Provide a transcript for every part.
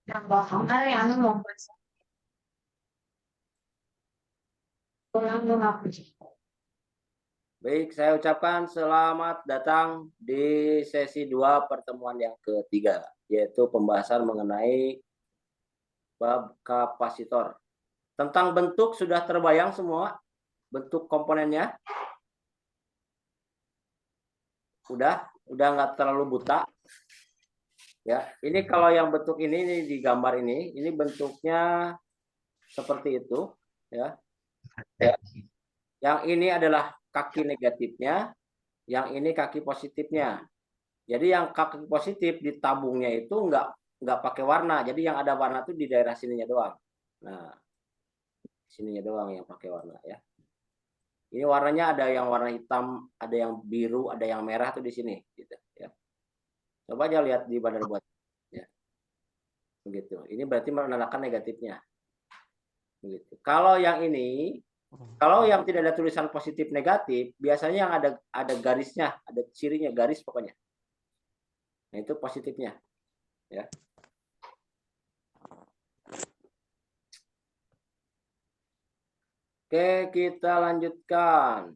Ada yang mau Baik, saya ucapkan selamat datang di sesi 2 pertemuan yang ketiga, yaitu pembahasan mengenai bab kapasitor. Tentang bentuk sudah terbayang semua? Bentuk komponennya? Udah nggak terlalu buta? Ya, ini kalau yang bentuk ini di gambar ini bentuknya seperti itu, ya. Yang ini adalah kaki negatifnya, yang ini kaki positifnya. Jadi yang kaki positif di tabungnya itu nggak pakai warna. Jadi yang ada warna itu di daerah sininya doang. Nah, sininya doang yang pakai warna ya. Ini warnanya ada yang warna hitam, ada yang biru, ada yang merah tuh di sini gitu ya. Coba aja lihat di bandar buat ya. Begitu. Ini berarti menandakan negatifnya. Begitu. Kalau yang tidak ada tulisan positif negatif, biasanya yang ada garisnya, ada cirinya garis pokoknya. Nah, itu positifnya ya. Oke, kita lanjutkan.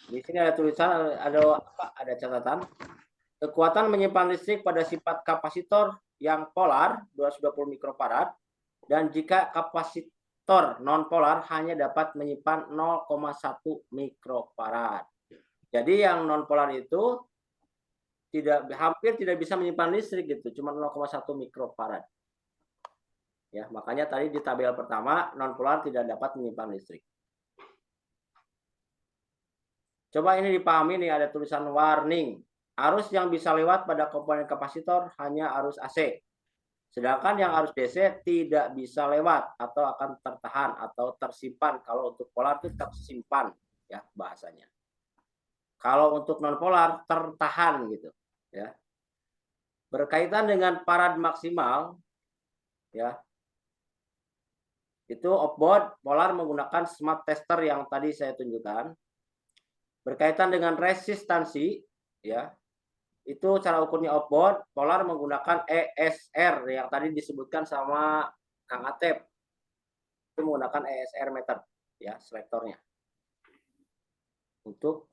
Di sini ada tulisan, ada catatan. Kekuatan menyimpan listrik pada sifat kapasitor yang polar 220 mikrofarad dan jika kapasitor non polar hanya dapat menyimpan 0,1 mikrofarad. Jadi yang non polar itu hampir tidak bisa menyimpan listrik gitu, cuma 0,1 mikrofarad. Ya, makanya tadi di tabel pertama non polar tidak dapat menyimpan listrik. Coba ini dipahami nih, ada tulisan warning. Arus yang bisa lewat pada komponen kapasitor hanya arus AC. Sedangkan yang arus DC tidak bisa lewat atau akan tertahan atau tersimpan. Kalau untuk polar itu tersimpan ya bahasanya. Kalau untuk non polar tertahan gitu ya. Berkaitan dengan farad maksimal ya. Itu off-board polar menggunakan smart tester yang tadi saya tunjukkan. Berkaitan dengan resistansi ya, itu cara ukurnya off-board polar menggunakan ESR yang tadi disebutkan sama Kang Atep. Itu menggunakan ESR meter ya, selektornya untuk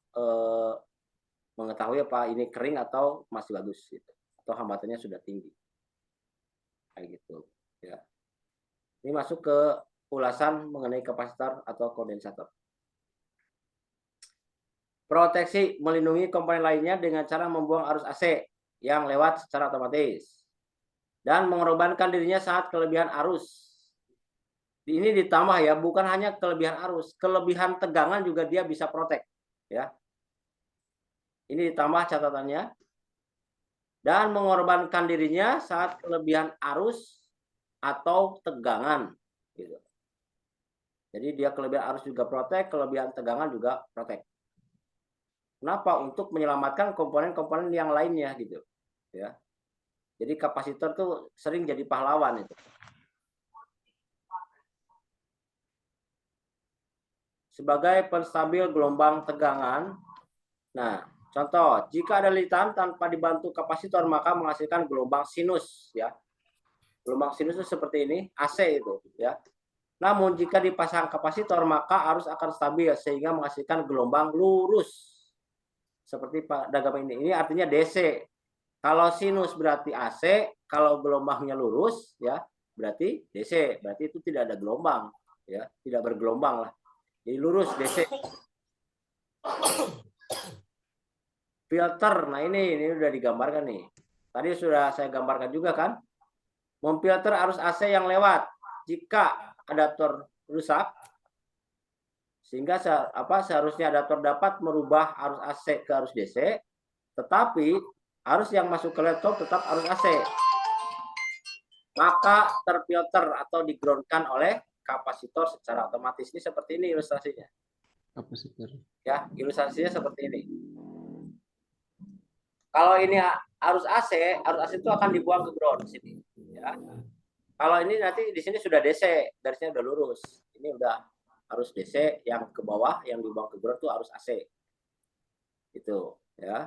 mengetahui apa ini kering atau masih bagus gitu, atau hambatannya sudah tinggi kayak gitu ya. Ini masuk ke ulasan mengenai kapasitor atau kondensator. Proteksi melindungi komponen lainnya dengan cara membuang arus AC yang lewat secara otomatis dan mengorbankan dirinya saat kelebihan arus. Ini ditambah ya, bukan hanya kelebihan arus, kelebihan tegangan juga dia bisa protek ya. Ini ditambah catatannya. Dan mengorbankan dirinya saat kelebihan arus atau tegangan gitu. Jadi dia kelebihan arus juga protek, kelebihan tegangan juga protek. Kenapa? Untuk menyelamatkan komponen-komponen yang lainnya gitu ya. Jadi kapasitor tuh sering jadi pahlawan itu. Sebagai penstabil gelombang tegangan. Nah, contoh, jika ada lilitan tanpa dibantu kapasitor maka menghasilkan gelombang sinus ya. Gelombang sinus itu seperti ini, AC itu ya. Namun jika dipasang kapasitor maka arus akan stabil sehingga menghasilkan gelombang lurus. Seperti diagram ini. Ini artinya DC. Kalau sinus berarti AC, kalau gelombangnya lurus ya berarti DC. Berarti itu tidak ada gelombang ya, tidak bergelombang lah. Jadi lurus DC. Filter. Nah, ini udah digambarkan nih. Tadi sudah saya gambarkan juga kan. Memfilter arus AC yang lewat. Jika adaptor rusak, sehingga seharusnya adaptor dapat merubah arus AC ke arus DC, tetapi arus yang masuk ke laptop tetap arus AC. Maka terfilter atau digroundkan oleh kapasitor secara otomatis. Ini seperti ini ilustrasinya. Kapasitor. Ya, ilustrasinya seperti ini. Kalau ini arus AC itu akan dibuang ke ground sini. Ya. Kalau ini nanti di sini sudah DC, garisnya udah lurus. Ini udah arus DC, yang ke bawah yang dibuang ke ground itu arus AC. Itu, ya.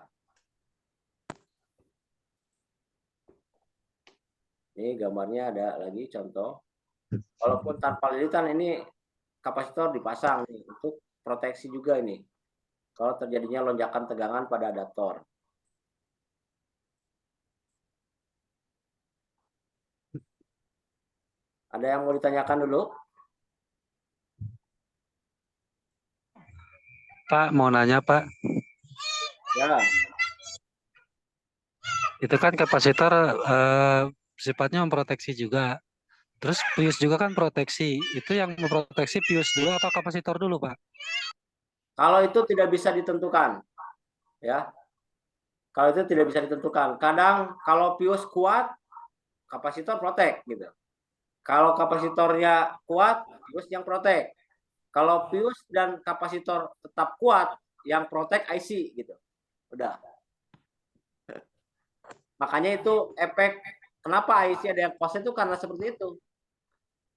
Ini gambarnya ada lagi contoh. Walaupun tanpa lilitan ini kapasitor dipasang nih untuk proteksi juga ini. Kalau terjadinya lonjakan tegangan pada adaptor. Ada yang mau ditanyakan dulu? Pak, mau nanya Pak, Ya, itu kan kapasitor sifatnya memproteksi juga. Terus pius juga kan proteksi. Itu yang memproteksi pius dulu atau kapasitor dulu, Pak? kalau itu tidak bisa ditentukan, ya. Kalau itu tidak bisa ditentukan. Kadang kalau pius kuat, kapasitor protek gitu. Kalau kapasitornya kuat, pius yang protek. Kalau pius dan kapasitor tetap kuat, yang protek IC gitu. Udah. Makanya itu efek kenapa IC ada yang kost itu karena seperti itu.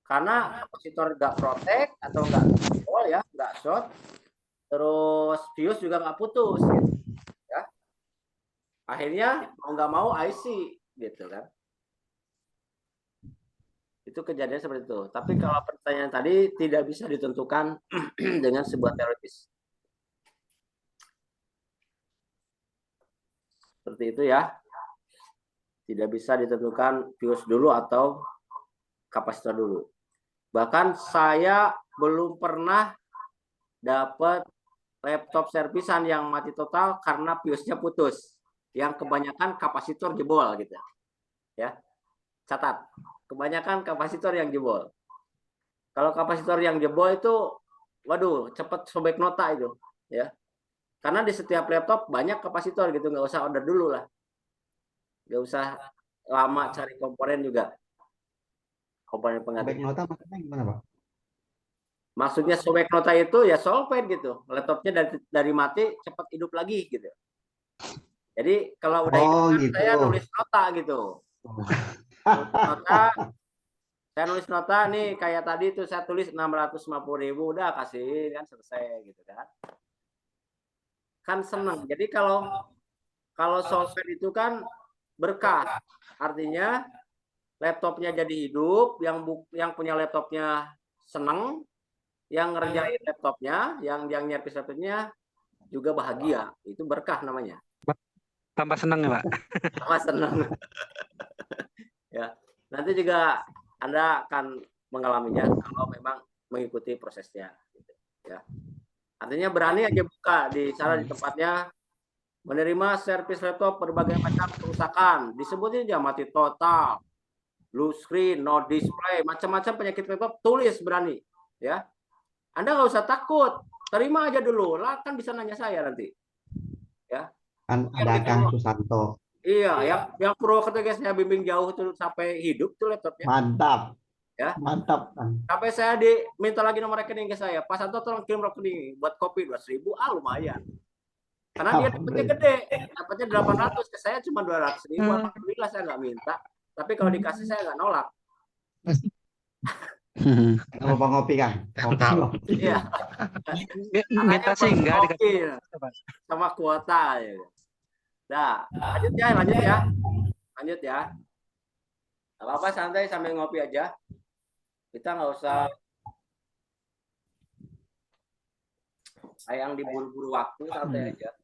Karena kapasitor nggak protek atau nggak jebol ya, nggak short, terus fuse juga nggak putus, gitu, ya. Akhirnya mau nggak mau IC, gitu kan. Itu kejadian seperti itu. Tapi kalau pertanyaan tadi tidak bisa ditentukan dengan sebuah teoritis. Seperti itu ya. Tidak bisa ditentukan fuse dulu atau kapasitor dulu. Bahkan saya belum pernah dapat laptop servisan yang mati total karena fuse-nya putus. Yang kebanyakan kapasitor jebol gitu. Ya. Catat. Kebanyakan kapasitor yang jebol. Kalau kapasitor yang jebol itu waduh, cepet sobek nota itu, ya. Karena di setiap laptop banyak kapasitor gitu, nggak usah order dulu lah. Nggak usah lama cari komponen juga. Komponen pengganti. Sobek nota maksudnya gimana, Pak? Maksudnya sobek nota itu ya solvent gitu. Laptopnya dari mati cepat hidup lagi gitu. Jadi kalau udah hidup kan gitu. saya nulis nota gitu. Nota, saya nulis nota nih kayak tadi itu saya tulis 650.000 udah kasih kan selesai gitu kan. Kan seneng. Jadi kalau solvent itu kan berkah. Artinya laptopnya jadi hidup, yang punya laptopnya seneng, yang ngerjain laptopnya, yang nyervis laptopnya juga bahagia. Itu berkah namanya. Tambah senang ya, Pak? Sama seneng. Ya. Nanti juga Anda akan mengalaminya kalau memang mengikuti prosesnya. Gitu, ya. Artinya berani aja buka di sana di tempatnya, menerima servis laptop berbagai macam kerusakan, disebutin aja mati total, blue screen, no display, macam-macam penyakit laptop, tulis berani, ya. Anda nggak usah takut, terima aja dulu, lah kan bisa nanya saya nanti, ya. Kan ada Kang Susanto. Iya, yang Purwokerto saya bimbing jauh tuh sampai hidup tuh laptopnya, Mantap. ya. Mantap, Kang. Sampai saya diminta lagi nomor rekening ke saya, Pak Santo tolong kirim rekening buat kopi 200.000, lumayan. Karena dia dapatnya gede, dapatnya 800, ke saya cuma 200.000, alhamdulillah saya nggak minta. Tapi kalau dikasih saya nggak nolak. Mau ngopi, Kang? Iya. Minta sih enggak dikasih sama kuota ya. Nah, lanjut ya. Lanjut ya. Apa-apa santai sambil ngopi aja. Kita nggak usah sayang diburu-buru waktu, santai aja.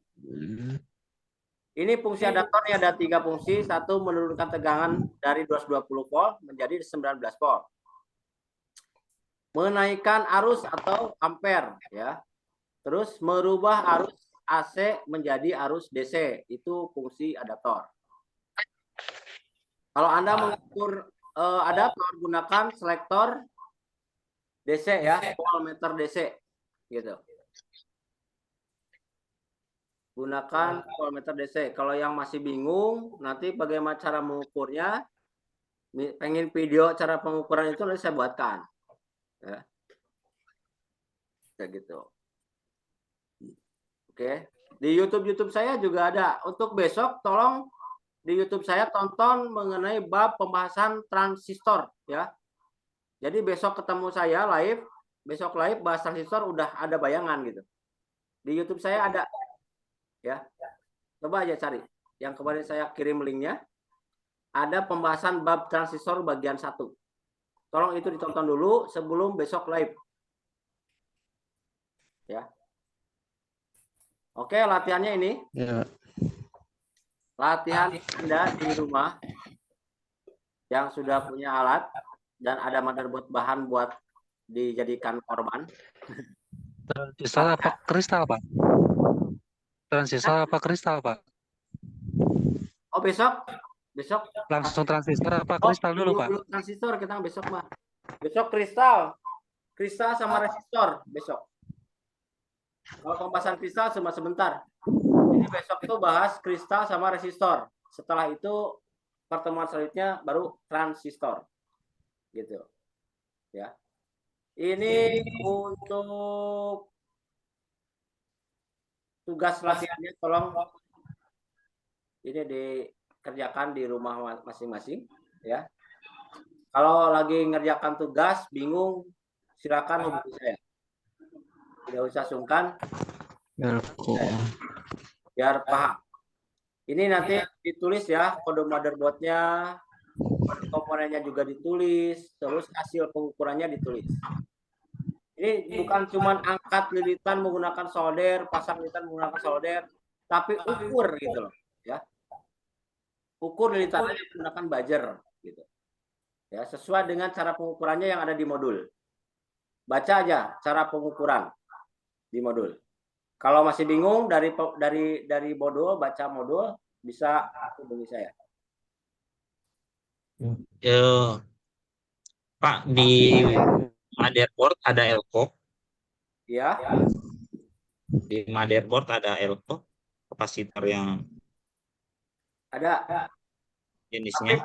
Ini fungsi adaptornya ada 3 fungsi. Satu, menurunkan tegangan dari 220 volt menjadi 19 volt. Menaikkan arus atau ampere ya. Terus merubah arus AC menjadi arus DC. Itu fungsi adaptor. Kalau Anda mengukur adaptor, gunakan selektor DC ya, voltmeter DC gitu. Gunakan voltmeter DC. Kalau yang masih bingung, nanti bagaimana cara mengukurnya, pengen video cara pengukuran itu nanti saya buatkan. Ya. Kayak gitu. Oke. Di YouTube saya juga ada. Untuk besok tolong di YouTube saya tonton mengenai bab pembahasan transistor ya. Jadi besok ketemu saya live, besok live bahas transistor udah ada bayangan gitu. Di YouTube saya ada. Ya. Coba aja cari. Yang kemarin saya kirim linknya. ada pembahasan bab transistor bagian 1. Tolong itu ditonton dulu sebelum besok live. Ya. Oke, latihannya ini. Ya. Latihan Anda di rumah yang sudah punya alat dan ada motherboard bahan buat dijadikan korban. Transistor apa kristal, Pak? Transistor apa kristal, Pak? Oh, besok Langsung transistor apa kristal dulu, Pak? dulu transistor kita besok mah. Besok kristal sama resistor besok. Kalau pembahasan kristal cuma sebentar. Jadi besok itu bahas kristal sama resistor. Setelah itu pertemuan selanjutnya baru transistor. Gitu. Ya. Ini untuk tugas latihannya tolong ini dikerjakan di rumah masing-masing ya. Kalau lagi ngerjakan tugas bingung silakan hubungi saya. Tidak usah sungkan Elko. biar paham. Ini nanti ditulis ya kode motherboardnya, komponennya juga ditulis, terus hasil pengukurannya ditulis. Ini bukan cuma angkat lilitan menggunakan solder, pasang lilitan menggunakan solder, tapi ukur gitu loh, ya. Ukur lilitannya menggunakan buzzer gitu. Ya, sesuai dengan cara pengukurannya yang ada di modul. Baca aja cara pengukuran di modul. Kalau masih bingung dari modul, baca modul bisa hubungi saya. Pak, di motherboard ada elko. Ya. Di motherboard ada elko, kapasitor yang Ada. jenisnya.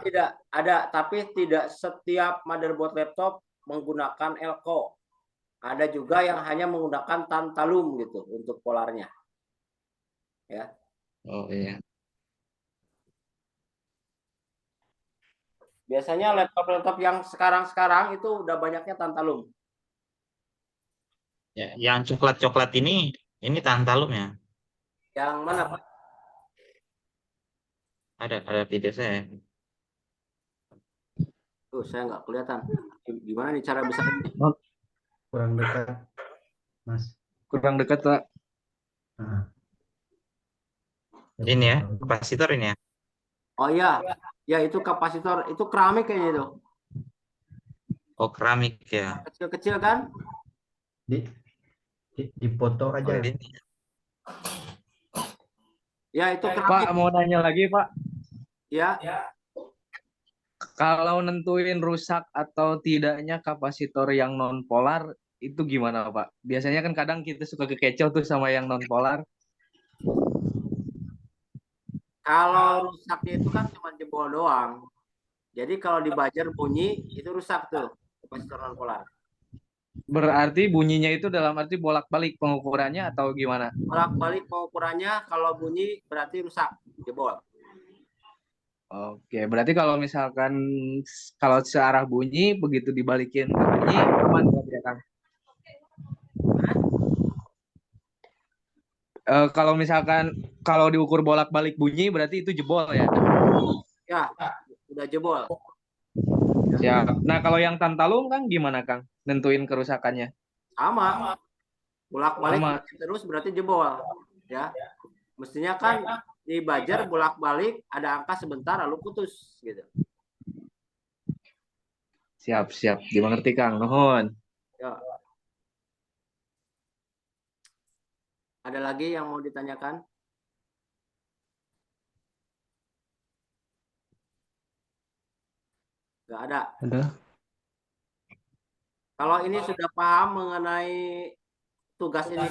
Tapi tidak setiap motherboard laptop menggunakan elko. Ada juga yang hanya menggunakan tantalum gitu untuk polarnya. Ya. Oh iya. Biasanya laptop-laptop yang sekarang itu udah banyaknya tantalum. Ya, yang coklat-coklat ini tantalum ya. Yang mana, Pak? Ada video saya. Tuh, saya nggak kelihatan. Gimana nih cara besarnya? Kurang dekat, Mas. Kurang dekat, Pak. Nah. Ini ya, kapasitor ini ya. Oh iya, ya itu kapasitor, itu keramik kayaknya itu. Oh, keramik ya. Kecil-kecil kan? Dipoto Oh, aja. ini. Ya itu Pak, keramik. mau nanya lagi, Pak. Ya, Kalau nentuin rusak atau tidaknya kapasitor yang non polar itu gimana, Pak? Biasanya kan kadang kita suka kekecoh tuh sama yang non polar. kalau rusaknya itu kan cuma jebol doang. Jadi kalau di buzzer bunyi itu rusak tuh kapasitor non polar. Berarti bunyinya itu dalam arti bolak-balik pengukurannya atau gimana? Bolak-balik pengukurannya kalau bunyi berarti rusak, jebol. Oke, berarti kalau misalkan kalau searah bunyi begitu dibalikin ke bunyi aman berarti ya, Kang? Kalau misalkan kalau diukur bolak-balik bunyi berarti itu jebol ya? Ya, udah jebol. Siap. Nah, kalau yang tantalum Kang gimana, Kang? Nentuin kerusakannya? Sama. Bolak-balik Sama. terus berarti jebol. Ya. Mestinya kan di buzzer bolak-balik ada angka sebentar lalu putus gitu. Siap, siap. Dimengerti, Kang. Nuhun. Ya. Ada lagi yang mau ditanyakan? Nggak ada. Ada. Kalau ini sudah paham mengenai tugas ini,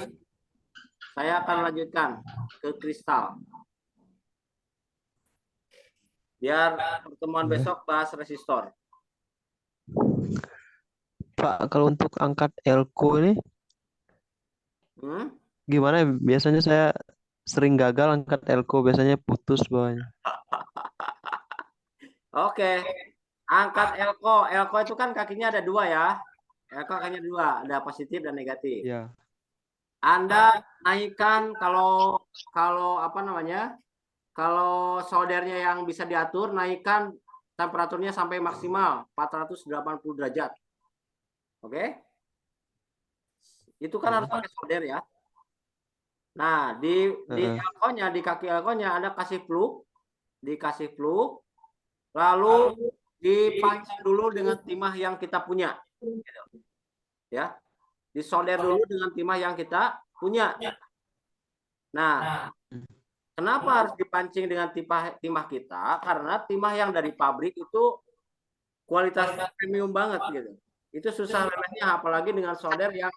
saya akan lanjutkan ke kristal. Biar pertemuan besok bahas resistor. Pak, kalau untuk angkat elko ini gimana? Biasanya saya sering gagal angkat elko, biasanya putus bawahnya. Oke, angkat elko. Elko itu kan kakinya ada dua ya. Elko kakinya dua, ada positif dan negatif. Ya. Anda naikkan kalau apa namanya? Kalau soldernya yang bisa diatur, naikkan temperaturnya sampai maksimal 480 derajat. Oke? Itu kan harus pakai solder ya. Nah, di elko-nya, di kaki elko-nya ada kasih plug, dikasih plug, lalu dipancing dulu dengan timah yang kita punya. Gitu. Ya. Disolder dulu dengan timah yang kita punya. Nah, kenapa harus dipancing dengan timah kita? Karena timah yang dari pabrik itu kualitas premium banget gitu. Itu susah lelehnya apalagi dengan solder yang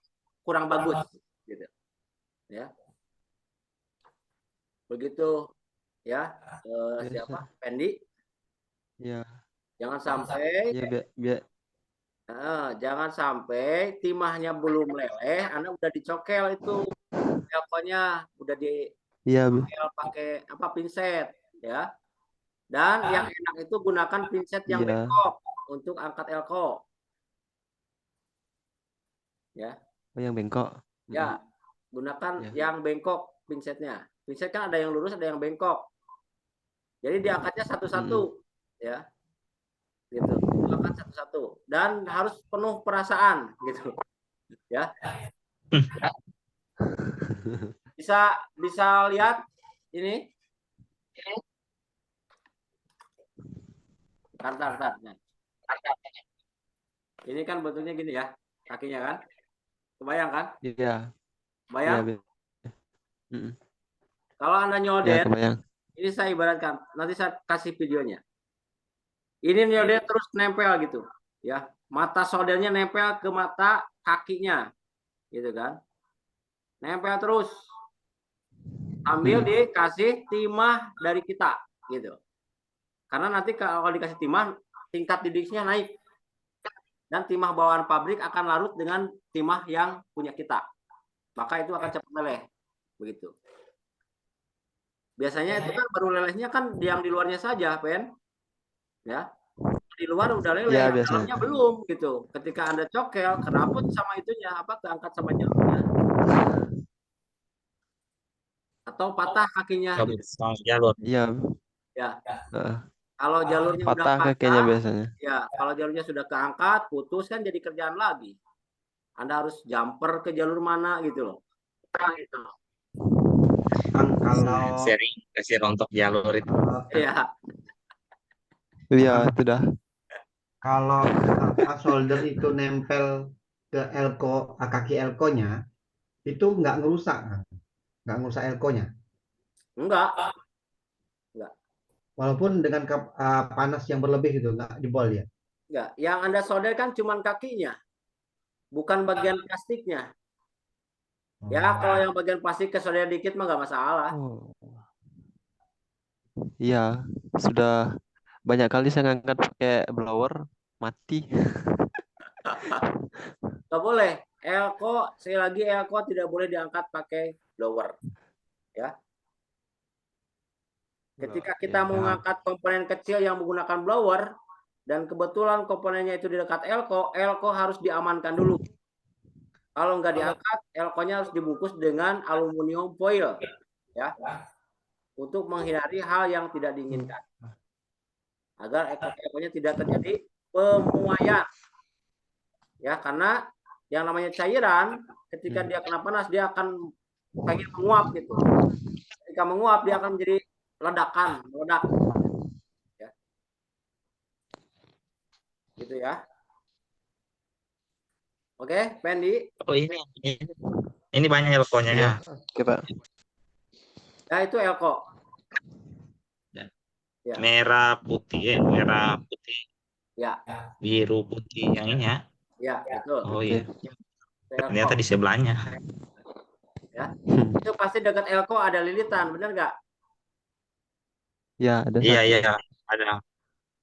kurang bagus gitu. Ya. Begitu ya. Siapa? Pendi. Ya, Jangan sampai biar jangan sampai timahnya belum meleleh, Anda udah dicokel itu elko-nya, udah iya, pakai apa pinset ya. Dan yang enak itu gunakan pinset yang iya. bengkok untuk angkat elko. Ya. Oh, yang bengkok. Ya, gunakan Ya. yang bengkok pinsetnya. Pinset kan ada yang lurus, ada yang bengkok. Jadi diangkatnya satu-satu, ya. Gitu. Diangkat satu-satu dan harus penuh perasaan gitu. Ya. Bisa lihat ini. Bentar. Ini kan bentuknya gini ya, kakinya kan. Kebayang kan? Iya. Bayang? Iya, Kalau Anda ya, nyolder, kebayang. ini saya ibaratkan, nanti saya kasih videonya. Ini nyolder terus nempel gitu, ya. Mata soldernya nempel ke mata kakinya, gitu kan. Nempel terus. Ambil dikasih timah dari kita, gitu. Karena nanti kalau dikasih timah, tingkat didiknya naik. Dan timah bawaan pabrik akan larut dengan timah yang punya kita. Maka itu akan cepat meleleh. Begitu. Biasanya itu kan baru lelehnya kan yang di luarnya saja, Pen. Ya. Di luar udah leleh, Ya, yang biasanya. dalamnya belum gitu. Ketika Anda cokel, keraput sama itunya, keangkat sama jalurnya. Atau patah kakinya. Cabut Gitu. sama jalur. Iya. Ya. Heeh. Kalau jalurnya udah Patah kakinya biasanya. ya, kalau jalurnya sudah keangkat, putus kan jadi kerjaan lagi. Anda harus jumper ke jalur mana gitu loh. Gitu. Kan kalau Sering kasih rontok jalur itu. Iya. Iya, sudah. kalau solder itu nempel ke elko, kaki elko-nya itu nggak ngerusak kan? Nggak ngerusak elko-nya. Enggak. Walaupun dengan panas yang berlebih gitu, nggak jebol ya. Enggak. Yang Anda solder kan cuma kakinya. Bukan bagian plastiknya. Ya, kalau yang bagian plastik kesolder dikit mah nggak masalah. Oh. Iya, sudah banyak kali saya ngangkat pakai blower, mati. Nggak boleh. Elko, sekali lagi elko tidak boleh diangkat pakai blower. Ya. Ketika kita mengangkat komponen kecil yang menggunakan blower, dan kebetulan komponennya itu di dekat elko, elko harus diamankan dulu. Kalau nggak diangkat, elko-nya harus dibungkus dengan aluminium foil, ya, untuk menghindari hal yang tidak diinginkan, agar elko-nya tidak terjadi pemuaian, ya, karena yang namanya cairan, ketika dia kena panas dia akan pengen menguap gitu. Ketika menguap dia akan menjadi meledak, ya, gitu ya. Oke, Pendi. Oh ini banyak elko-nya ya. Oke, Pak. Ya, itu elko. Ya. Merah putih, merah putih, Ya, biru putih yang ini ya. ya, betul. Oh Oke. iya. Itu elko. Ternyata di sebelahnya. Ya. Itu pasti dekat elko ada lilitan, benar nggak? Ya, ada Iya satu. iya ada.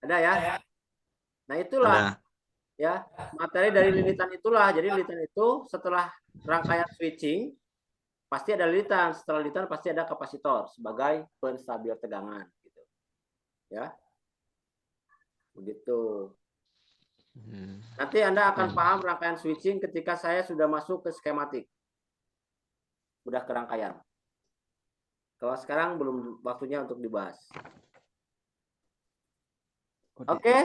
Ada ya. Nah, itulah Ada. ya materi dari lilitan itulah. Jadi lilitan itu setelah rangkaian switching pasti ada lilitan. Setelah lilitan pasti ada kapasitor sebagai penstabil tegangan. Gitu. Ya, begitu. Nanti Anda akan paham rangkaian switching ketika saya sudah masuk ke skematik. Udah ke rangkaian. Kalau sekarang belum waktunya untuk dibahas. Oke,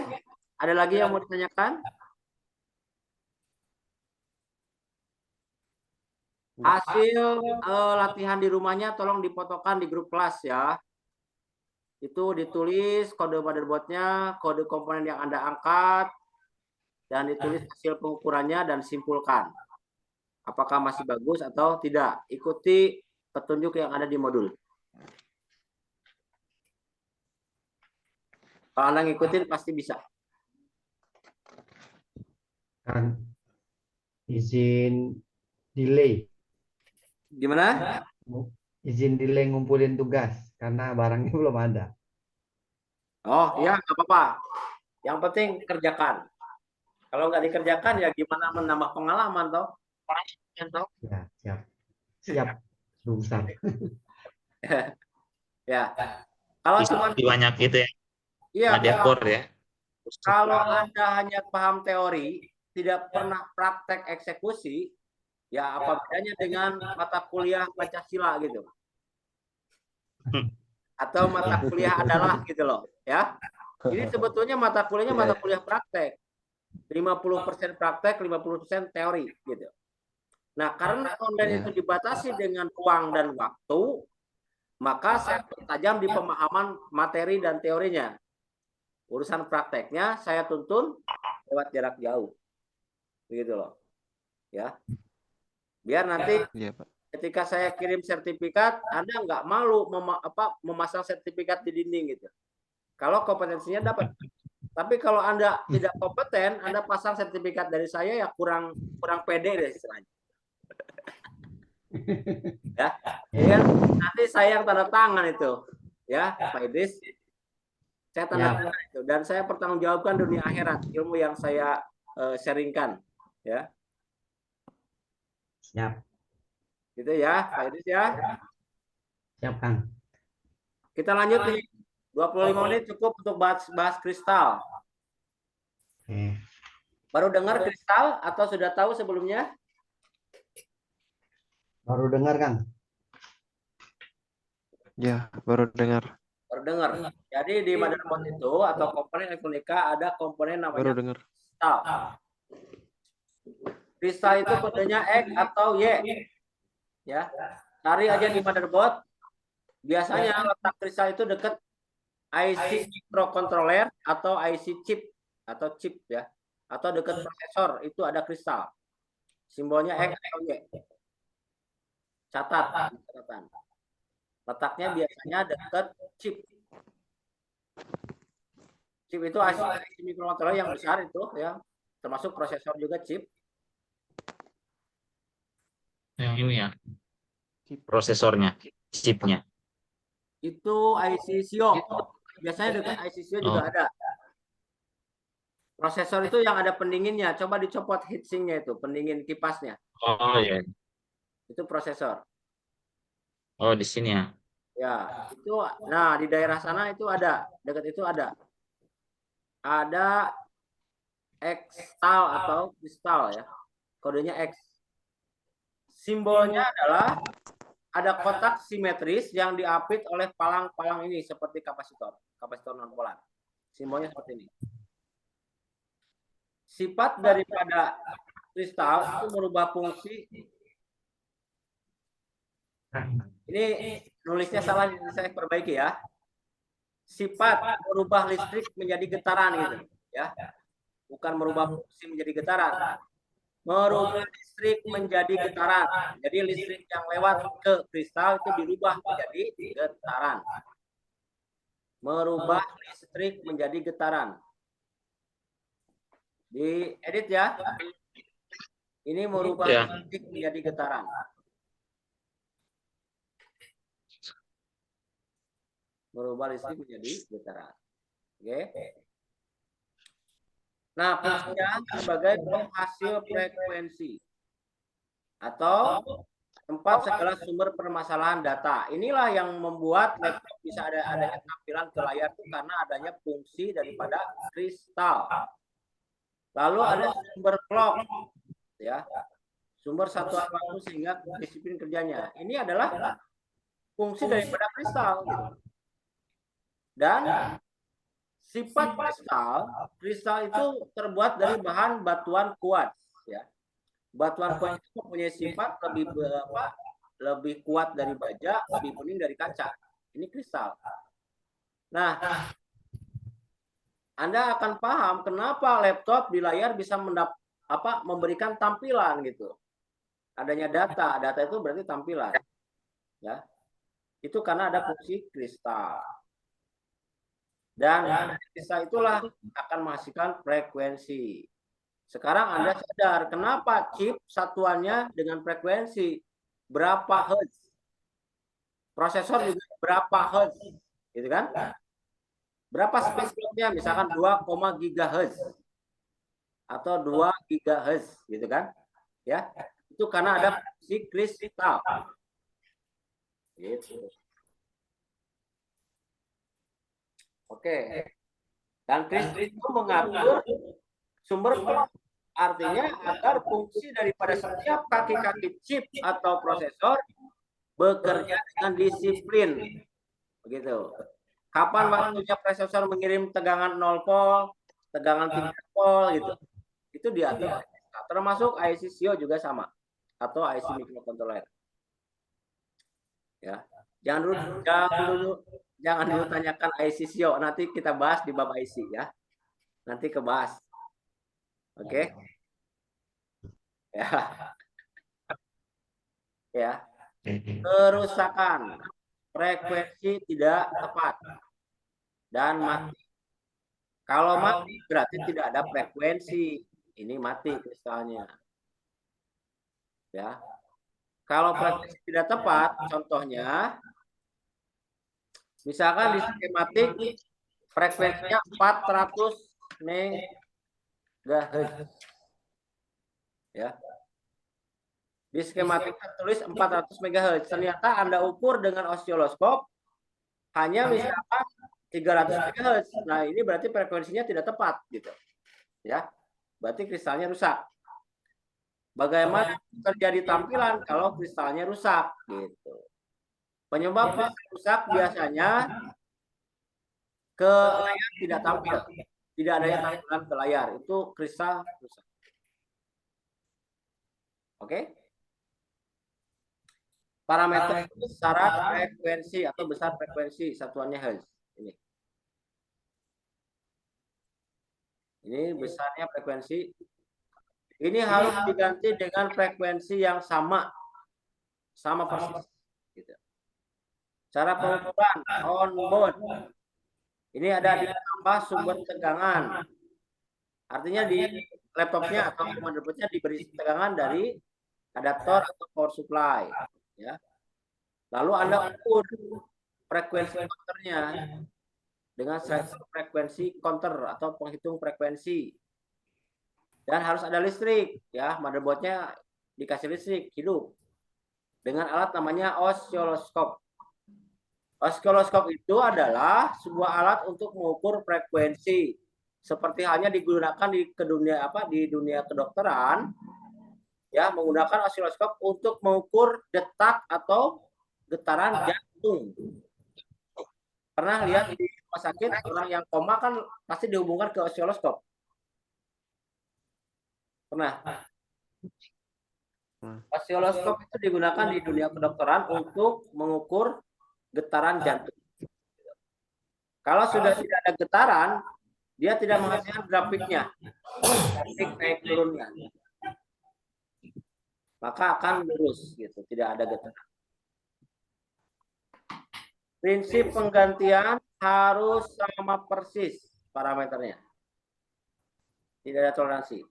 ada lagi yang mau ditanyakan? Hasil latihan di rumahnya tolong difotokan di grup kelas ya. Itu ditulis kode motherboardnya, kode komponen yang Anda angkat, dan ditulis hasil pengukurannya dan simpulkan. Apakah masih bagus atau tidak. Ikuti petunjuk yang ada di modul. Kalau Anda ngikutin pasti bisa. Kan izin delay, Gimana? izin delay ngumpulin tugas karena barangnya belum ada. Oh iya, nggak apa-apa. Yang penting kerjakan. Kalau nggak dikerjakan ya gimana menambah pengalaman toh? Ya, siap. Siap, besar. Ya. Kalau cuma Banyak itu ya, iya, motherboard ya. kalau Anda hanya paham teori, tidak pernah praktek eksekusi, ya apa bedanya dengan mata kuliah Pancasila gitu. Atau mata kuliah adalah gitu loh, ya. Ini sebetulnya mata kuliahnya mata kuliah praktek. 50% praktek, 50% teori gitu. Nah, karena online itu dibatasi dengan ruang dan waktu, maka saya tajam di pemahaman materi dan teorinya. Urusan prakteknya saya tuntun lewat jarak jauh. Begitu loh. Ya. Biar nanti Iya, Pak. ketika saya kirim sertifikat, Anda nggak malu memasang sertifikat di dinding gitu. Kalau kompetensinya dapat. Tapi kalau Anda tidak kompeten, Anda pasang sertifikat dari saya ya kurang pede deh istilahnya. Ya, ya, nanti saya yang tanda tangan itu, ya, Pak Idris. Saya tanda tangan itu dan saya pertanggungjawabkan dunia akhirat ilmu yang saya sharingkan, ya. Siap. Gitu ya, Pak Idris ya. Siap, Kang. Kita lanjut nih. 25 menit cukup untuk bahas kristal. Oke. Baru dengar kristal atau sudah tahu sebelumnya? Baru dengar, Kang. Ya, baru dengar. Baru dengar. Jadi di motherboard itu atau komponen elektronika ada komponen Baru namanya dengar. kristal. Kristal itu kodenya X atau Y. Ya. Cari aja di motherboard. Biasanya letak kristal itu dekat IC microcontroller atau IC chip atau chip ya. Atau dekat prosesor itu ada kristal. Simbolnya X atau Y. Catat, catatan. Letaknya biasanya dekat chip. Chip itu IC microcontroller yang besar itu ya, termasuk prosesor juga chip. Yang ini ya, prosesornya, chipnya. Itu IC SIO. Biasanya dekat IC SIO juga ada. Prosesor itu yang ada pendinginnya. Coba dicopot heatsinknya itu, pendingin kipasnya. Oh ya, Itu prosesor. oh di sini ya. Ya, itu. Nah, di daerah sana itu ada, dekat itu ada. Ada X-tal atau kristal ya. Kodenya X. Simbolnya adalah ada kotak simetris yang diapit oleh palang-palang ini seperti kapasitor nonpolar. Simbolnya seperti ini. Sifat daripada kristal itu merubah fungsi. Ini nulisnya salah, saya perbaiki ya. Sifat merubah listrik menjadi getaran gitu, ya. Bukan merubah fungsi menjadi getaran. Merubah listrik menjadi getaran. Jadi listrik yang lewat ke kristal itu dirubah menjadi getaran. Merubah listrik menjadi getaran. Diedit ya. Ini merubah listrik menjadi getaran. Merubah listrik menjadi getaran. Oke. Nah, fungsinya sebagai penghasil frekuensi atau tempat segala sumber permasalahan data. Inilah yang membuat laptop bisa adanya tampilan ke layar itu karena adanya fungsi daripada kristal. Lalu ada sumber clock, ya, sumber satuan waktu sehingga disiplin kerjanya. Ini adalah fungsi daripada kristal. Gitu. Dan sifat kristal itu terbuat dari bahan batuan kuarts, ya. Batuan kuarts itu mempunyai sifat lebih kuat dari baja, lebih bening dari kaca. Ini kristal. Nah, Anda akan paham kenapa laptop di layar bisa memberikan tampilan gitu. Adanya data itu berarti tampilan. Ya. Itu karena ada fungsi kristal. Dan kristal itulah akan menghasilkan frekuensi. Sekarang Anda sadar kenapa chip satuannya dengan frekuensi berapa hertz. Prosesor juga berapa hertz, gitu kan? Berapa space clock-nya? Misalkan 2, GHz atau 2 GHz, gitu kan? Ya, itu karena ada fungsi kristal. Gitu. Oke. Dan kristal itu mengatur sumber clock. Artinya agar fungsi daripada setiap kaki-kaki chip atau prosesor bekerja dengan disiplin. Begitu. Kapan waktunya prosesor mengirim tegangan 0 volt, tegangan 3 volt gitu. Itu diatur. Termasuk IC SIO juga sama atau IC microcontroller. Ya. Jangan dulu tanyakan IC SIO, nanti kita bahas di bab IC ya. Nanti kebahas. Oke. Ya. Ya. Kerusakan frekuensi tidak tepat dan mati. Kalau mati berarti tidak ada frekuensi. Ini mati kristalnya. Ya. Kalau frekuensi tidak tepat, contohnya misalkan di skematik frekuensinya 400 MHz. Ya. Di skematik tertulis 400 MHz. Ternyata Anda ukur dengan osiloskop hanya misalkan 300 MHz. Nah, ini berarti frekuensinya tidak tepat gitu. Ya. Berarti kristalnya rusak. Bagaimana terjadi tampilan kalau kristalnya rusak gitu. Penyebab kristal rusak biasanya ke layar tidak tampil. Tidak adanya tampilan ke layar, itu kristal rusak. Oke? Parameter syarat frekuensi atau besar frekuensi satuannya hertz. Ini besarnya frekuensi. Ini harus diganti dengan frekuensi yang sama persis. Gitu. Cara pengukuran on board. Ini ada ditambah sumber tegangan. Artinya di laptopnya atau motherboardnya diberi tegangan dari adaptor atau power supply. Ya. Lalu Anda ukur frekuensi counternya dengan frekuensi counter atau penghitung frekuensi. Dan harus ada listrik, ya, motherboardnya dikasih listrik hidup dengan alat namanya osiloskop. Osiloskop itu adalah sebuah alat untuk mengukur frekuensi, seperti halnya digunakan di dunia kedokteran, ya, menggunakan osiloskop untuk mengukur detak atau getaran jantung. Pernah lihat di rumah sakit orang yang koma kan pasti dihubungkan ke osiloskop. Pernah. Osiloskop itu digunakan di dunia kedokteran untuk mengukur getaran jantung. Kalau sudah tidak ada getaran, dia tidak menghasilkan grafiknya, grafik naik turunnya. Maka akan lurus gitu, tidak ada getaran. Prinsip penggantian harus sama persis parameternya. Tidak ada toleransi.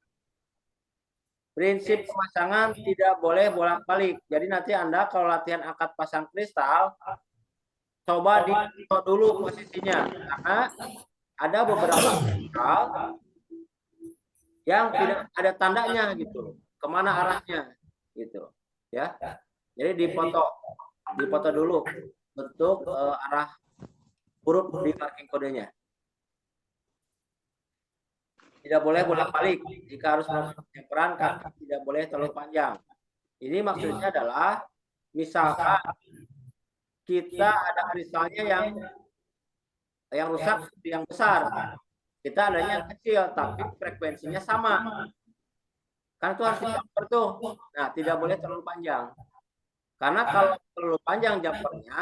Prinsip pemasangan tidak boleh bolak-balik. Jadi nanti Anda kalau latihan akad pasang kristal, coba ditentukan dulu posisinya. Karena ada beberapa kristal yang tidak ada tandanya gitu. Kemana arahnya gitu. Ya. Jadi dipoto dulu bentuk arah huruf di marking kodenya. Tidak boleh bolak-balik. Jika harus melakukan peran, kaki tidak boleh terlalu panjang. Ini maksudnya adalah, misalkan kita ada kristalnya yang yang rusak yang besar. Kita adanya yang kecil, tapi frekuensinya sama. Kan itu harus dijumper tuh. Nah, tidak boleh terlalu panjang. Karena kalau terlalu panjang jumpernya,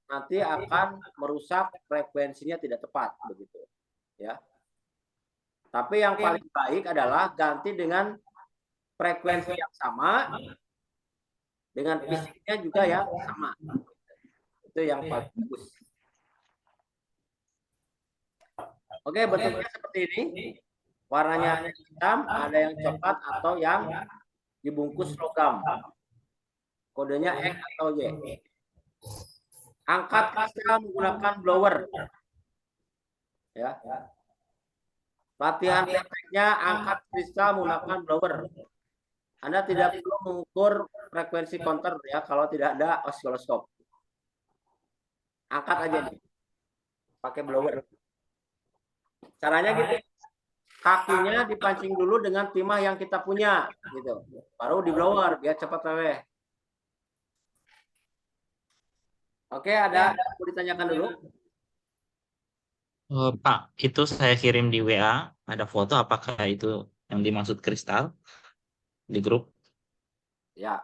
nanti akan merusak frekuensinya tidak tepat begitu. Ya. Tapi yang paling baik adalah ganti dengan frekuensi yang sama, dengan fisiknya juga yang sama. Itu yang paling bagus. Oke, bentuknya seperti ini. Warnanya ada hitam, ada yang coklat atau yang dibungkus logam. Kodenya X atau Y. Angkat kristal menggunakan blower. Ya. Latihan tekniknya angkat kristal menggunakan blower. Anda tidak perlu mengukur frekuensi counter ya kalau tidak ada osiloskop. Angkat aja nih. Pakai blower. Caranya gitu. Kakinya dipancing dulu dengan timah yang kita punya gitu. Baru di blower biar cepat leleh. Oke, ada yang mau ditanyakan dulu? Pak, itu saya kirim di WA, ada foto, apakah itu yang dimaksud kristal di grup? Ya.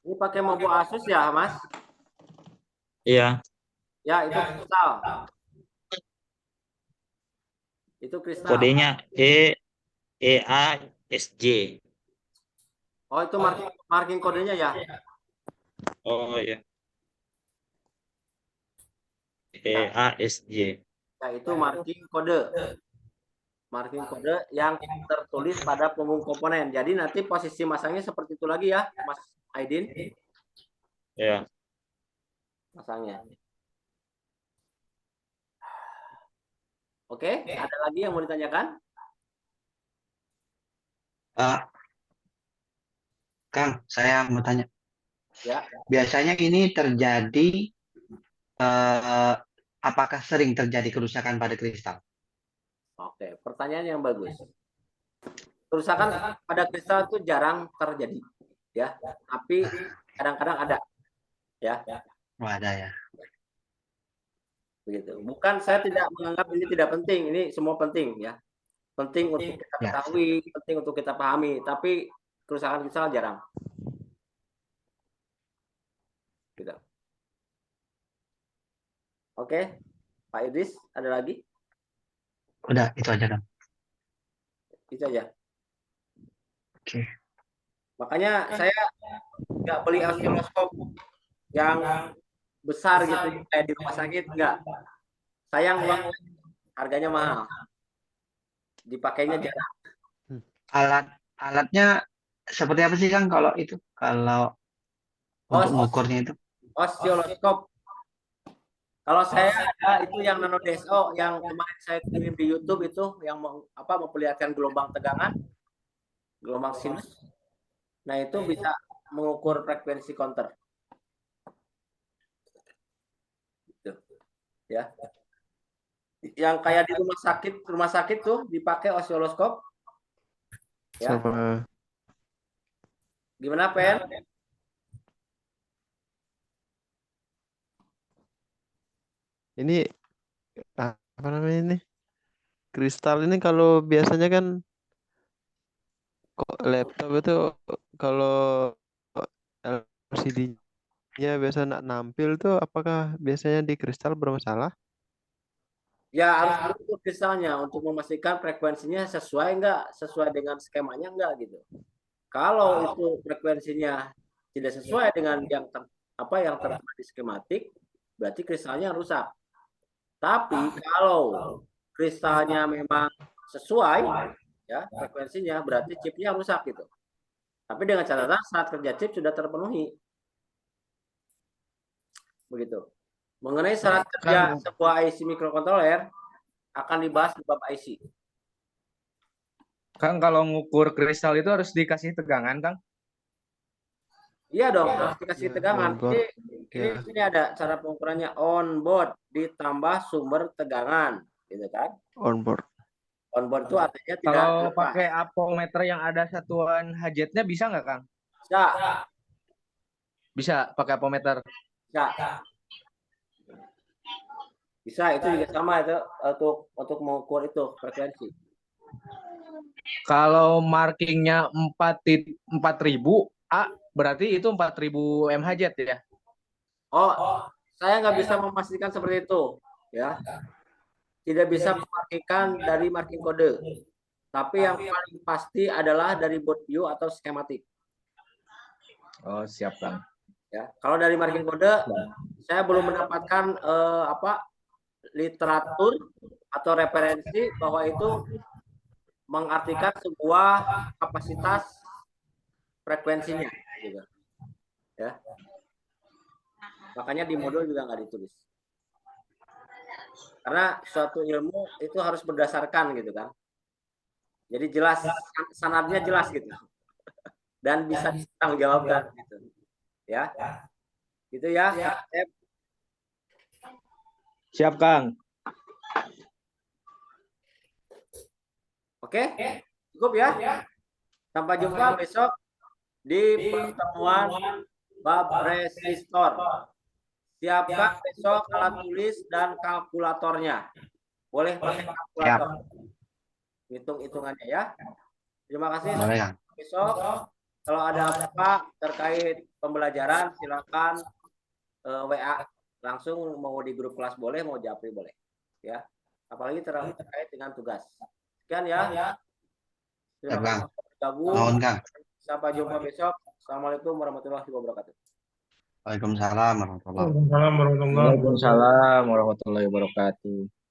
Ini pakai mobo Asus ya, Mas? Iya, Ya, itu kristal. Itu kristal. kodenya EASJ. Oh, itu marking kodenya ya? Oh iya. EASJ. Ya, itu marking kode. Marking kode yang tertulis pada punggung komponen. Jadi nanti posisi masangnya seperti itu lagi ya, Mas Aidin. Ya. Masangnya. Oke, ada lagi yang mau ditanyakan? Kang, saya mau tanya. Ya. Biasanya ini terjadi, apakah sering terjadi kerusakan pada kristal? Oke, pertanyaan yang bagus. Kerusakan pada kristal itu jarang terjadi, ya. Tapi kadang-kadang ada, ya. Oh, ada ya. Begitu. Bukan saya tidak menganggap ini tidak penting, ini semua penting, ya. Penting untuk kita Ya. ketahui, penting untuk kita pahami. Tapi kerusakan kristal jarang. Gitu. Oke, Pak Idris, ada lagi? Udah, itu aja, Kang. Itu aja. Oke. Makanya saya nggak beli osiloskop yang besar gitu kayak di rumah sakit, nggak. Sayang uang, harganya mahal. Dipakainya jarang. Alatnya seperti apa sih, Kang, kalau itu? Kalau untuk mengukurnya itu? Osiloskop. Kalau saya ada itu yang nano DSO yang kemarin saya kirim di YouTube itu yang memperlihatkan gelombang tegangan, gelombang sinus. Nah, itu bisa mengukur frekuensi counter. Gitu. Ya. Yang kayak di rumah sakit tuh dipakai osiloskop. Ya. Sama Gimana, Pen? ini apa namanya ini? Kristal ini kalau biasanya kan kok laptop itu kalau LCD-nya biasa nampil tuh apakah biasanya di kristal bermasalah? Ya, harus diukur kristalnya untuk memastikan frekuensinya sesuai dengan skemanya enggak gitu. Kalau itu frekuensinya tidak sesuai dengan yang tertera di skematik, berarti kristalnya rusak. Tapi kalau kristalnya memang sesuai ya frekuensinya, berarti chipnya rusak gitu. Tapi dengan catatan saat kerja chip sudah terpenuhi. Begitu. Mengenai syarat kerja sebuah IC microcontroller akan dibahas di bab IC. Kang, kalau ngukur kristal itu harus dikasih tegangan, Kang? Iya dong, harus dikasih Ya, tegangan. onboard. Ini ada cara pengukurannya on board ditambah sumber tegangan, gitu kan? Onboard. On board itu artinya tidak Kalau lepas. pakai apometer yang ada satuan hajatnya bisa nggak, Kang? Bisa, Bisa pakai apometer. bisa. Bisa, itu juga sama itu untuk mengukur itu frekuensi. Kalau markingnya 4.000 A, berarti itu 4.000 mHz ya? Oh, saya nggak bisa memastikan seperti itu, ya. Tidak bisa memarkikan dari marking kode. Tapi yang paling pasti adalah dari board view atau skematik. Oh, siap, Kang. Ya, kalau dari marking kode, saya belum mendapatkan literatur atau referensi bahwa itu mengartikan sebuah kapasitas frekuensinya, gitu. Ya. Makanya di modul juga nggak ditulis. Karena suatu ilmu itu harus berdasarkan gitu kan. Jadi jelas, sanadnya jelas gitu. Dan bisa ditanggung jawabkan gitu. Ya. Gitu ya. Siap, Kang. Oke, cukup ya. Sampai jumpa besok di pertemuan bab resistor. Siapkan besok alat tulis dan kalkulatornya. Boleh pakai kalkulator. Hitung-hitungannya ya. Terima kasih. Boleh, Kang. Besok kalau ada apa terkait pembelajaran silakan WA langsung, mau di grup kelas boleh, mau japri boleh. Ya. Apalagi terkait dengan tugas. Sekian ya. Terima kasih sudah bergabung. Nuhun, Kang. Sampai jumpa besok. Assalamualaikum warahmatullahi wabarakatuh. Waalaikumsalam warahmatullahi wabarakatuh. Waalaikumsalam warahmatullahi wabarakatuh. Waalaikumsalam warahmatullahi wabarakatuh.